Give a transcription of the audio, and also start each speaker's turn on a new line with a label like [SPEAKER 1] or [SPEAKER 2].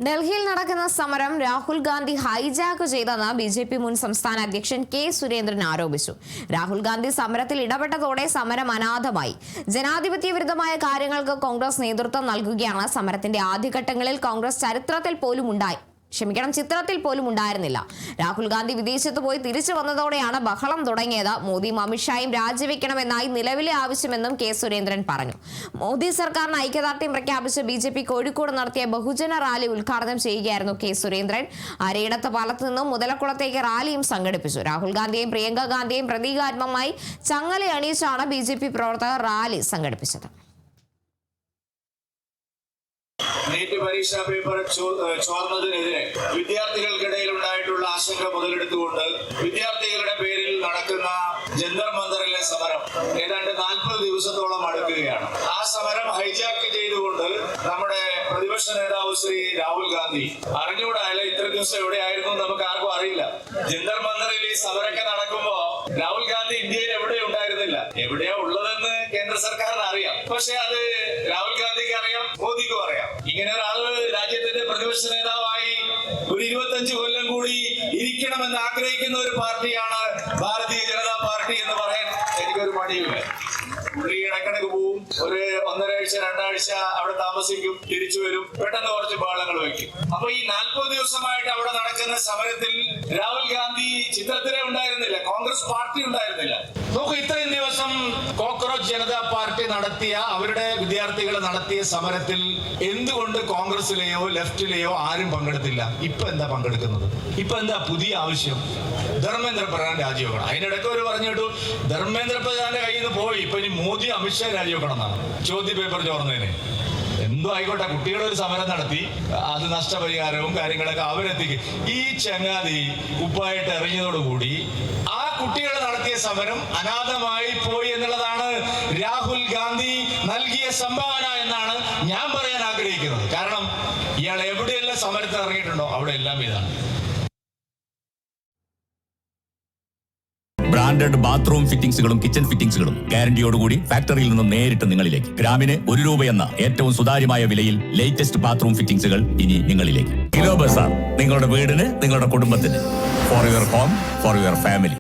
[SPEAKER 1] ഡൽഹിയിൽ നടക്കുന്ന സമരം രാഹുൽ ഗാന്ധി ഹൈജാക്ക് ചെയ്തെന്ന് ബിജെപി മുൻ സംസ്ഥാന അധ്യക്ഷൻ കെ സുരേന്ദ്രൻ ആരോപിച്ചു. രാഹുൽ ഗാന്ധി സമരത്തിൽ ഇടപെട്ടതോടെ സമരം അനാഥമായി. ജനാധിപത്യ വിരുദ്ധമായ കാര്യങ്ങൾക്ക് കോൺഗ്രസ് നേതൃത്വം നൽകുകയാണ്. സമരത്തിന്റെ ആദ്യഘട്ടങ്ങളിൽ കോൺഗ്രസ് ചിത്രത്തിൽ പോലും ഉണ്ടായിരുന്നില്ല. രാഹുൽ ഗാന്ധി വിദേശത്ത് പോയി തിരിച്ചു വന്നതോടെയാണ് ബഹളം തുടങ്ങിയത്. മോദിയും അമിത്ഷായും രാജിവെക്കണമെന്നായി നിലവിലെ ആവശ്യമെന്നും കെ സുരേന്ദ്രൻ പറഞ്ഞു. മോദി സർക്കാരിന് ഐക്യദാർഢ്യം പ്രഖ്യാപിച്ച് ബിജെപി കോഴിക്കോട് നടത്തിയ ബഹുജന റാലി ഉദ്ഘാടനം ചെയ്യുകയായിരുന്നു കെ സുരേന്ദ്രൻ. അരയിടത്ത് പാലത്ത് നിന്നും മുതലക്കുളത്തേക്ക് റാലിയും സംഘടിപ്പിച്ചു. രാഹുൽ ഗാന്ധിയെയും പ്രിയങ്ക ഗാന്ധിയെയും പ്രതീകാത്മകമായി ചങ്ങല അണിയിച്ചാണ് ബിജെപി പ്രവർത്തകർ റാലി സംഘടിപ്പിച്ചത്.
[SPEAKER 2] നീറ്റ് പരീക്ഷാ പേപ്പർ ചോർന്നതിനെതിരെ വിദ്യാർത്ഥികൾക്കിടയിൽ ഉണ്ടായിട്ടുള്ള ആശങ്ക മുതലെടുത്തുകൊണ്ട് വിദ്യാർത്ഥികളുടെ പേരിൽ നടക്കുന്ന ജന്തർ മന്ദറിലെ സമരം ഏതാണ്ട് 40 ദിവസത്തോളം അടുക്കുകയാണ്. ആ സമരം ഹൈജാക്ക് ചെയ്തുകൊണ്ട് നമ്മുടെ പ്രതിപക്ഷ നേതാവ് ശ്രീ രാഹുൽ ഗാന്ധി അറിഞ്ഞുകൂടായാലും ഇത്ര ദിവസം എവിടെയായിരുന്നു നമുക്ക് ആർക്കും അറിയില്ല. ജന്തർ മന്ദറിൽ ഈ സമരമൊക്കെ നടക്കുമ്പോ രാഹുൽ ഗാന്ധി ഇന്ത്യയിൽ എവിടെ ഉണ്ടായിരുന്നില്ല. എവിടെയാ ഉള്ളതെന്ന് കേന്ദ്ര സർക്കാരിന് അറിയാം. പക്ഷെ അത് രാഹുൽ ഗാന്ധിക്ക് അറിയാം, മോദിക്കും അറിയാം. ഇങ്ങനെ ഒരാള് രാജ്യത്തിന്റെ പ്രതിപക്ഷ നേതാവായി ഒരു 25 കൊല്ലം കൂടി ഇരിക്കണമെന്ന് ആഗ്രഹിക്കുന്ന ഒരു പാർട്ടിയാണ് ഭാരതീയ ജനതാ പാർട്ടി എന്ന് പറയാൻ എനിക്കൊരു മടിയില്ല. പുള്ളി ഇടക്കിടക്ക് പോവും, ഒരു 1.5 ആഴ്ച 2 ആഴ്ച അവിടെ താമസിക്കും, തിരിച്ചു വരും, പെട്ടെന്ന് കുറച്ച് ബഹളങ്ങൾ വയ്ക്കും. അപ്പൊ ഈ 40 ദിവസമായിട്ട് അവിടെ നടക്കുന്ന സമരത്തിൽ രാഹുൽ ഗാന്ധി ചിത്രത്തിലേ ഉണ്ടായിരുന്നില്ല, കോൺഗ്രസ് പാർട്ടി ഉണ്ടായിരുന്നില്ല. നോക്കൂ, ഇത്രയും ദിവസം കോക്രോച്ച് ജനതാ പാർട്ടി നടത്തിയ അവരുടെ വിദ്യാർത്ഥികൾ നടത്തിയ സമരത്തിൽ എന്തുകൊണ്ട് കോൺഗ്രസിലെയോ ലെഫ്റ്റിലെയോ ആരും പങ്കെടുത്തില്ല? ഇപ്പൊ എന്താ പങ്കെടുക്കുന്നത്? ഇപ്പൊ എന്താ പുതിയ ആവശ്യം? ധർമ്മേന്ദ്ര പ്രധാൻ രാജിവെക്കണം. അതിനിടയ്ക്ക് അവർ പറഞ്ഞിട്ടു ധർമ്മേന്ദ്ര പ്രധാന്റെ കയ്യിൽ നിന്ന് പോയി, ഇപ്പൊ ഇനി മോദി അമിത്ഷാ രാജിവെക്കണം എന്നാണ്. ചോദ്യ പേപ്പർ ചോർന്നതിന് എന്തോ ആയിക്കോട്ടെ, കുട്ടികളൊരു സമരം നടത്തി, അത് നഷ്ടപരിഹാരവും കാര്യങ്ങളൊക്കെ അവരെത്തിക്കും. ഈ ചങ്ങാതി ഉപ്പായിട്ട് ഇറങ്ങിയതോടുകൂടി ആ കുട്ടികൾ നടത്തിയ സമരം അനാഥമായി പോയി എന്നുള്ളതാണ് രാഹുൽ ഗാന്ധി നൽകിയ സംഭാവന എന്നാണ് ഞാൻ പറയാൻ ആഗ്രഹിക്കുന്നത്. കാരണം ഇയാൾ എവിടെയെല്ലാം സമരത്തിൽ ഇറങ്ങിയിട്ടുണ്ടോ അവിടെ എല്ലാം ഇതാണ്.
[SPEAKER 3] ബ്രാൻഡഡ് ബാത്റൂം ഫിറ്റിംഗ്സുകളും കിച്ചൺ ഫിറ്റിംഗ്സുകളും ഗ്യാരണ്ടിയോടുകൂടി ഫാക്ടറിയിൽ നിന്നും നേരിട്ട് നിങ്ങളിലേക്ക്. ഗ്രാമിന് 1 രൂപ എന്ന ഏറ്റവും സുതാര്യമായ വിലയിൽ ലേറ്റസ്റ്റ് ബാത്റൂം ഫിറ്റിംഗ്സുകൾ ഇനി നിങ്ങളിലേക്ക്. കിലോ ബസാർ, നിങ്ങളുടെ വീടിന്, നിങ്ങളുടെ കുടുംബത്തിന്. For your home, for your family.